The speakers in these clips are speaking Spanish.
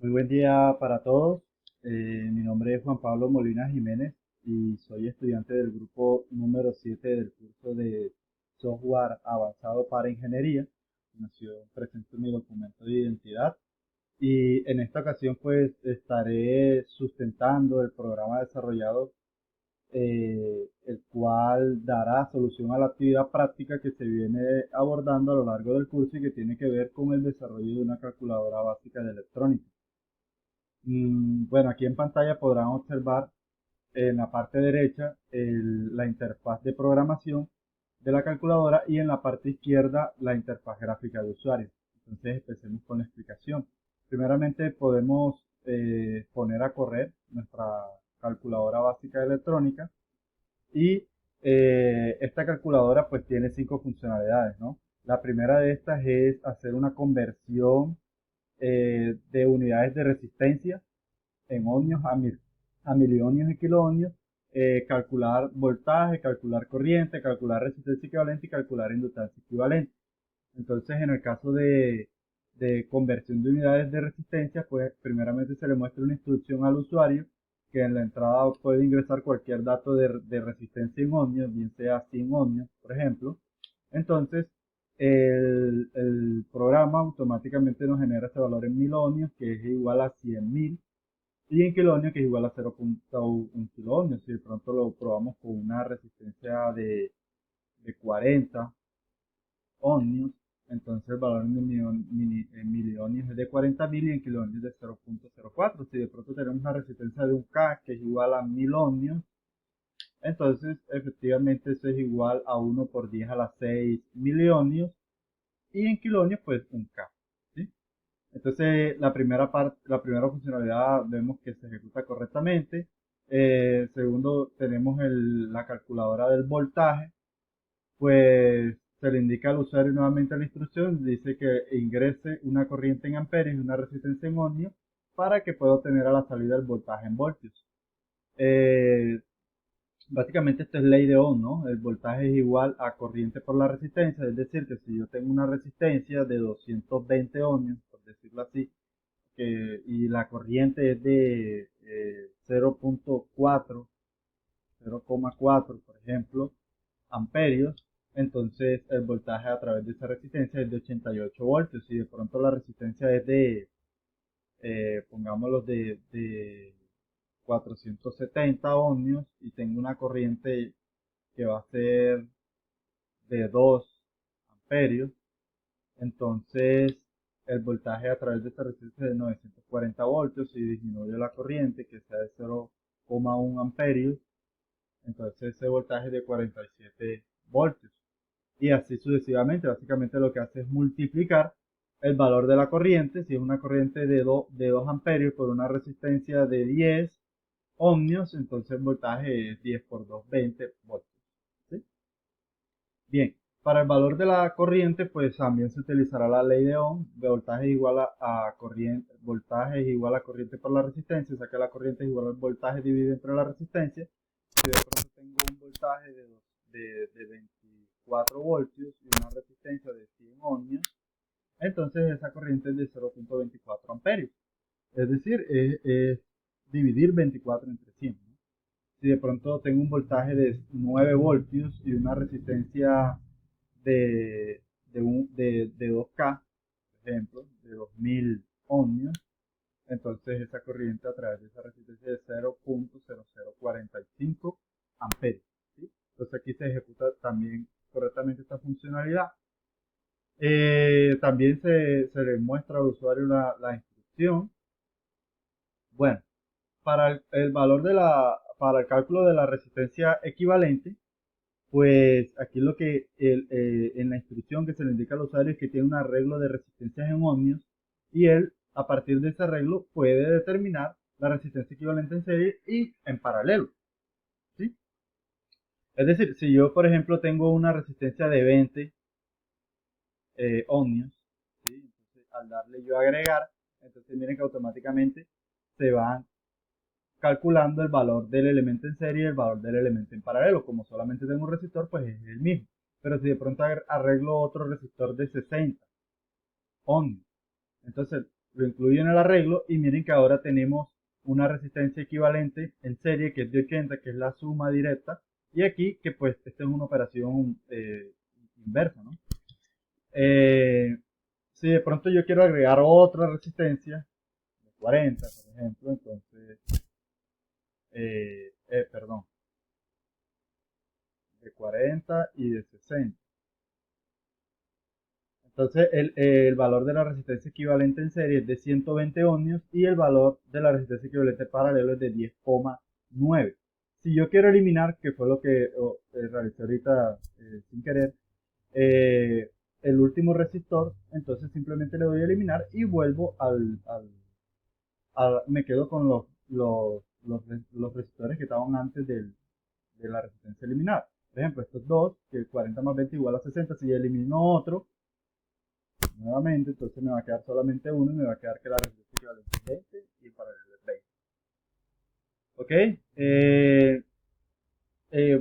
Muy buen día para todos. Mi nombre es Juan Pablo Molina Jiménez y soy estudiante del grupo número 7 del curso de software avanzado para ingeniería. Presento mi documento de identidad y en esta ocasión pues estaré sustentando el programa desarrollado, el cual dará solución a la actividad práctica que se viene abordando a lo largo del curso y que tiene que ver con el desarrollo de una calculadora básica de electrónica. Bueno, aquí en pantalla podrán observar en la parte derecha la interfaz de programación de la calculadora y en la parte izquierda la interfaz gráfica de usuario. Entonces empecemos con la explicación. Primeramente podemos poner a correr nuestra calculadora básica de electrónica y esta calculadora pues tiene cinco funcionalidades, ¿no? La primera de estas es hacer una conversión de unidades de resistencia en ohmios a miliohmios y kiloohmios, calcular voltaje, calcular corriente, calcular resistencia equivalente y calcular inductancia equivalente. Entonces, en el caso de conversión de unidades de resistencia, pues primeramente se le muestra una instrucción al usuario que en la entrada puede ingresar cualquier dato de resistencia en ohmios, bien sea 100 ohmios, por ejemplo. Entonces, el programa automáticamente nos genera ese valor en mil ohmios, que es igual a 100.000 y en kiloohmios, que es igual a 0.1 kiloohmios. Si de pronto lo probamos con una resistencia de 40 ohmios, entonces el valor en miliohmios es de 40.000 y en kiloohmios de 0.04. Si de pronto tenemos una resistencia de un K que es igual a 1000 ohmios, entonces efectivamente eso es igual a 1 por 10 a la 6 miliohmios y en kiloohmios pues un K. ¿Sí? Entonces, la primera funcionalidad vemos que se ejecuta correctamente. Segundo, tenemos la calculadora del voltaje, pues se le indica al usuario nuevamente la instrucción, dice que ingrese una corriente en amperios y una resistencia en ohmios para que pueda obtener a la salida el voltaje en voltios. Eh, Básicamente esto es ley de Ohm, ¿no? El voltaje es igual a corriente por la resistencia, es decir, que si yo tengo una resistencia de 220 ohmios, por decirlo así, y la corriente es de 0.4, 0,4, por ejemplo, amperios, entonces el voltaje a través de esa resistencia es de 88 voltios. Si de pronto la resistencia es pongámoslo, de 470 ohmios y tengo una corriente que va a ser de 2 amperios, entonces el voltaje a través de esta resistencia es de 940 voltios. Si disminuye la corriente, que sea de 0,1 amperios, entonces ese voltaje es de 47 voltios. Y así sucesivamente. Básicamente lo que hace es multiplicar el valor de la corriente. Si es una corriente de 2 amperios por una resistencia de 10 ohmios, entonces el voltaje es 10 por 2, 20 voltios. ¿Sí? Bien, para el valor de la corriente, pues también se utilizará la ley de Ohm. Voltaje es igual a corriente, voltaje es igual a corriente por la resistencia, o sea que la corriente es igual al voltaje dividido entre la resistencia. Si de pronto tengo un voltaje de 24 voltios y una resistencia de 100 ohmios, entonces esa corriente es de 0.24 amperios. Es decir, es dividir 24 entre 100, ¿no? Si de pronto tengo un voltaje de 9 voltios y una resistencia de 2K, por ejemplo, de 2000 ohmios, entonces esa corriente a través de esa resistencia de 0.0045 amperios. ¿Sí? Entonces aquí se ejecuta también correctamente esta funcionalidad. También se le muestra al usuario la instrucción. Bueno, para el valor para el cálculo de la resistencia equivalente, pues aquí lo que en la instrucción que se le indica al usuario es que tiene un arreglo de resistencias en ohmios y él a partir de ese arreglo puede determinar la resistencia equivalente en serie y en paralelo, ¿sí? Es decir, si yo por ejemplo tengo una resistencia de 20 ohmios, ¿sí? Entonces al darle yo a agregar, entonces miren que automáticamente se van calculando el valor del elemento en serie y el valor del elemento en paralelo. Como solamente tengo un resistor, pues es el mismo. Pero si de pronto arreglo otro resistor de 60 ohmios, entonces lo incluyo en el arreglo y miren que ahora tenemos una resistencia equivalente en serie que es de 80, que es la suma directa, y aquí que pues esta es una operación inversa, ¿no? Eh, si de pronto yo quiero agregar otra resistencia, de 40, por ejemplo, entonces, perdón, de 40 y de 60. Entonces, el valor de la resistencia equivalente en serie es de 120 ohmios y el valor de la resistencia equivalente paralelo es de 10,9. Si yo quiero eliminar, que fue lo que realicé ahorita sin querer, eh, el último resistor, entonces simplemente le doy a eliminar y vuelvo me quedo con los resistores que estaban antes de la resistencia eliminada. Por ejemplo, estos dos, que 40 más 20 igual a 60, si elimino otro, nuevamente, entonces me va a quedar solamente uno y me va a quedar que la resistencia equivalente es 20 y el paralelo es 20. ¿Ok?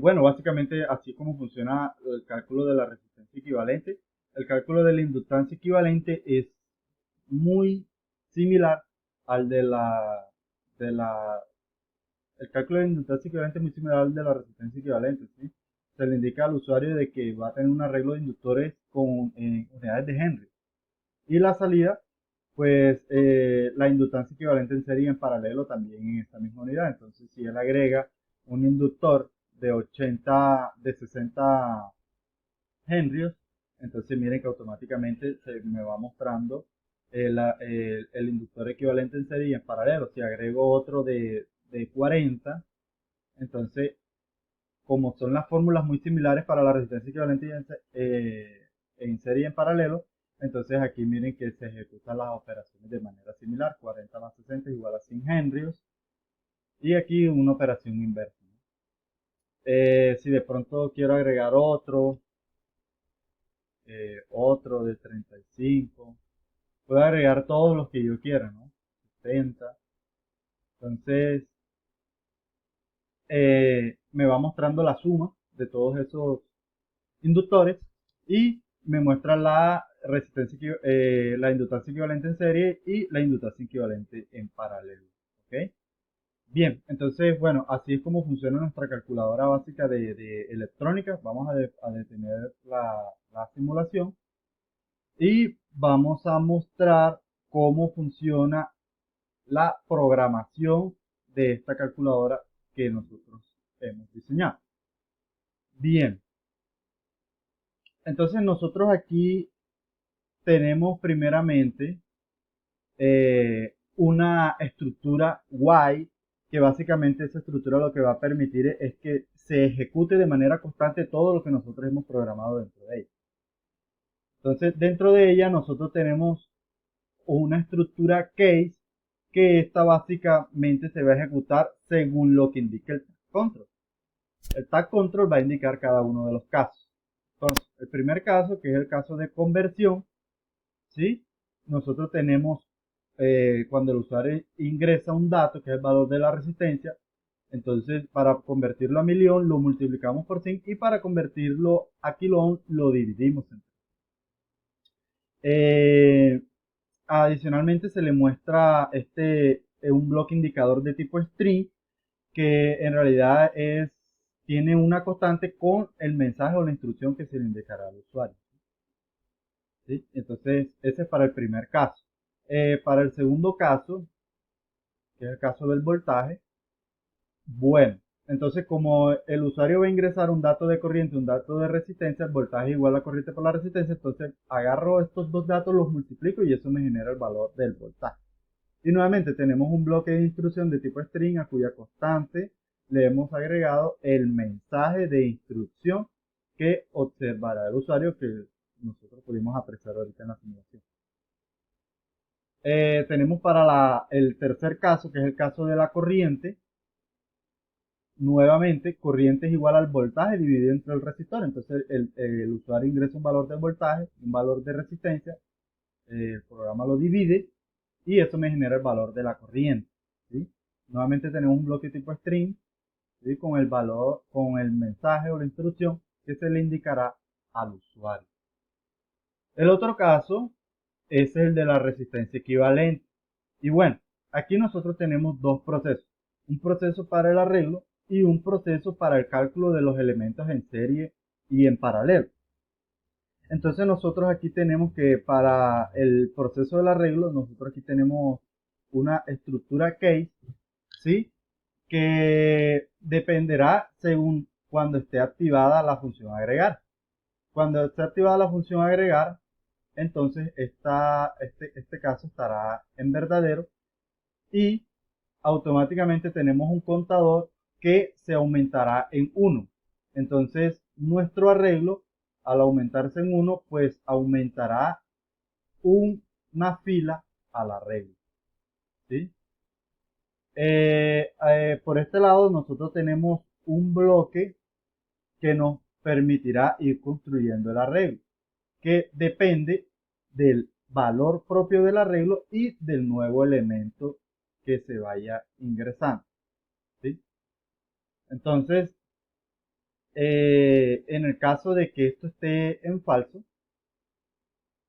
Bueno, básicamente así es como funciona el cálculo de la resistencia equivalente. El cálculo de la inductancia equivalente es muy similar al el cálculo de inductancia equivalente es muy similar al de la resistencia equivalente, ¿sí? Se le indica al usuario de que va a tener un arreglo de inductores con unidades de Henry. Y la salida, pues la inductancia equivalente en serie y en paralelo también en esta misma unidad. Entonces, si él agrega un inductor de 60 henrios, entonces miren que automáticamente se me va mostrando el inductor equivalente en serie y en paralelo. Si agrego otro de 40, entonces como son las fórmulas muy similares para la resistencia equivalente en serie y en paralelo, entonces aquí miren que se ejecutan las operaciones de manera similar. 40 más 60 igual a 100 henrios. Y aquí una operación inversa, ¿no? Si de pronto quiero agregar otro de 35, puedo agregar todos los que yo quiera, ¿no? 70. Entonces, me va mostrando la suma de todos esos inductores y me muestra la resistencia, la inductancia equivalente en serie y la inductancia equivalente en paralelo. ¿Ok? Bien, entonces, bueno, así es como funciona nuestra calculadora básica de electrónica. Vamos a detener la simulación y vamos a mostrar cómo funciona la programación de esta calculadora que nosotros hemos diseñado. Bien, entonces nosotros aquí tenemos primeramente una estructura while, que básicamente esa estructura lo que va a permitir es que se ejecute de manera constante todo lo que nosotros hemos programado dentro de ella. Entonces, dentro de ella nosotros tenemos una estructura case, que esta básicamente se va a ejecutar según lo que indique el tag control. El tag control va a indicar cada uno de los casos. Entonces, el primer caso, que es el caso de conversión, ¿sí? Nosotros tenemos, cuando el usuario ingresa un dato, que es el valor de la resistencia, entonces para convertirlo a millón lo multiplicamos por 100 y para convertirlo a kilón lo dividimos en 3. Adicionalmente se le muestra un bloque indicador de tipo string, que en realidad tiene una constante con el mensaje o la instrucción que se le indicará al usuario, ¿sí? Entonces, ese es para el primer caso. Para el segundo caso, que es el caso del voltaje, bueno, entonces como el usuario va a ingresar un dato de corriente, un dato de resistencia, el voltaje igual a la corriente por la resistencia, entonces agarro estos dos datos, los multiplico y eso me genera el valor del voltaje. Y nuevamente tenemos un bloque de instrucción de tipo string a cuya constante le hemos agregado el mensaje de instrucción que observará el usuario, que nosotros pudimos apreciar ahorita en la simulación. Tenemos para el tercer caso, que es el caso de la corriente. Nuevamente, corriente es igual al voltaje dividido entre el resistor. Entonces el usuario ingresa un valor de voltaje, un valor de resistencia, el programa lo divide y eso me genera el valor de la corriente, ¿sí? Nuevamente tenemos un bloque tipo string, ¿sí? Con el valor, con el mensaje o la instrucción que se le indicará al usuario. El otro caso es el de la resistencia equivalente. Y bueno, aquí nosotros tenemos dos procesos. Un proceso para el arreglo y un proceso para el cálculo de los elementos en serie y en paralelo. Entonces nosotros aquí tenemos que para el proceso del arreglo, nosotros aquí tenemos una estructura case, ¿sí? Que dependerá según cuando esté activada la función agregar. Cuando esté activada la función agregar, entonces este caso estará en verdadero y automáticamente tenemos un contador que se aumentará en 1. Entonces nuestro arreglo, al aumentarse en 1, pues aumentará una fila al arreglo, ¿sí? Por este lado nosotros tenemos un bloque que nos permitirá ir construyendo el arreglo, que depende del valor propio del arreglo y del nuevo elemento que se vaya ingresando, ¿sí? Entonces, en el caso de que esto esté en falso,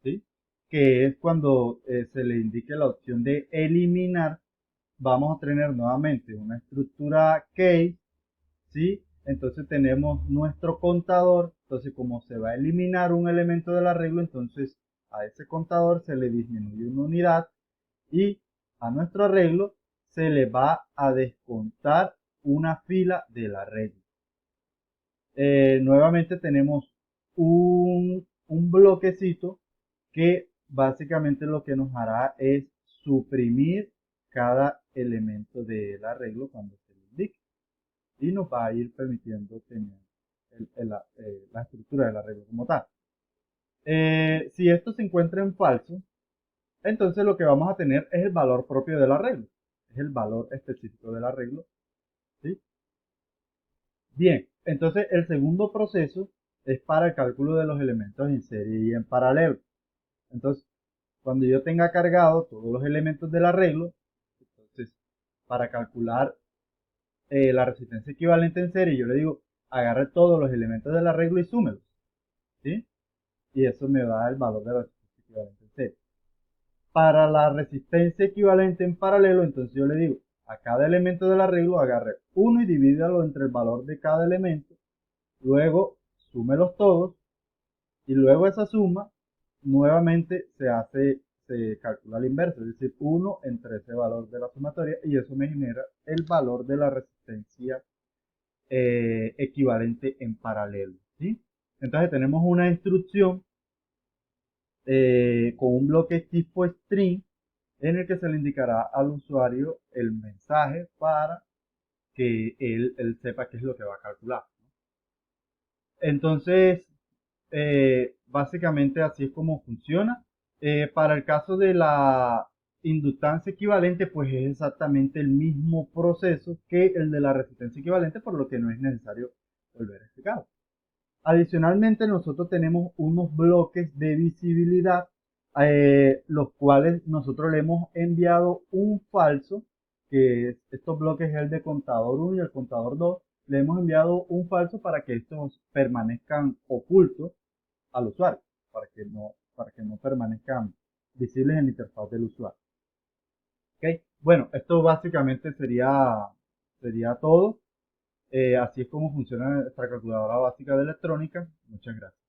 ¿sí? Que es cuando se le indique la opción de eliminar, vamos a tener nuevamente una estructura case, ¿sí? Entonces tenemos nuestro contador, entonces como se va a eliminar un elemento del arreglo, entonces a ese contador se le disminuye una unidad y a nuestro arreglo se le va a descontar una fila del arreglo. Nuevamente tenemos un bloquecito que básicamente lo que nos hará es suprimir cada elemento del arreglo cuando se le indique y nos va a ir permitiendo tener la estructura del arreglo como tal. Si esto se encuentra en falso, entonces lo que vamos a tener es el valor propio del arreglo, es el valor específico del arreglo, ¿sí? Bien, entonces el segundo proceso es para el cálculo de los elementos en serie y en paralelo. Entonces, cuando yo tenga cargado todos los elementos del arreglo, entonces para calcular la resistencia equivalente en serie, yo le digo, agarre todos los elementos del arreglo y súmelos, ¿sí? Y eso me da el valor de la resistencia equivalente en serie. Para la resistencia equivalente en paralelo, entonces yo le digo, a cada elemento del arreglo agarre uno y divídalo entre el valor de cada elemento, luego súmelos todos y luego esa suma nuevamente se calcula al inverso, es decir, 1 entre ese valor de la sumatoria y eso me genera el valor de la resistencia equivalente en paralelo, ¿sí? Entonces tenemos una instrucción con un bloque tipo string en el que se le indicará al usuario el mensaje para que él sepa qué es lo que va a calcular. Entonces, básicamente así es como funciona. Para el caso de la inductancia equivalente, pues es exactamente el mismo proceso que el de la resistencia equivalente, por lo que no es necesario volver a explicar. Adicionalmente, nosotros tenemos unos bloques de visibilidad, los cuales nosotros le hemos enviado un falso, estos bloques es el de contador 1 y el contador 2, le hemos enviado un falso para que estos permanezcan ocultos al usuario, para que no permanezcan visibles en la interfaz del usuario. ¿Okay? Bueno, esto básicamente sería todo. Así es como funciona nuestra calculadora básica de electrónica. Muchas gracias.